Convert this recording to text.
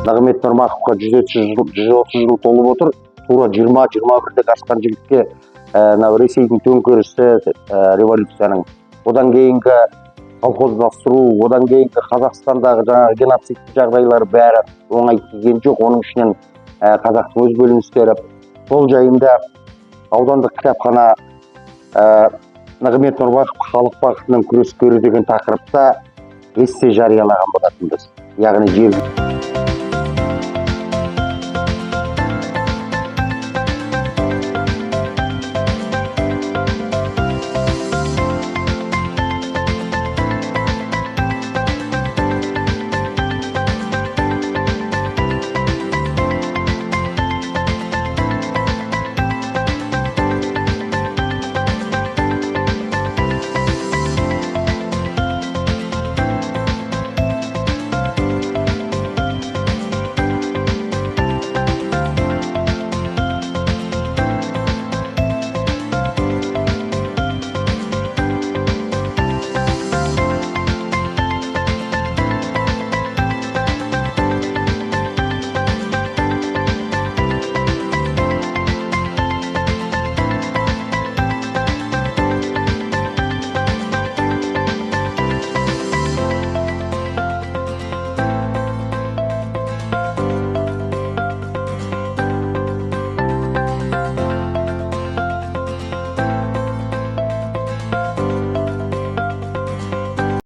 Нығмет Нұрмақовқа 130 жыл толып отыр. Тура 20-21-дік асқан жігітке Ресейдің төңкерісі, революцияның, одан кейінгі колхоздастыру, одан кейінгі Қазақстандағы жаңағы геноцид жағдайлары бәрі оңай тиген жоқ. Оның ішінен қазақтың өз бөліністері. Сол жайында аудандық кітапхана Нығмет Нұрмақов халық бақытының күрескері деген тақырыпта эссе жариялаған болатынбыз. Яғни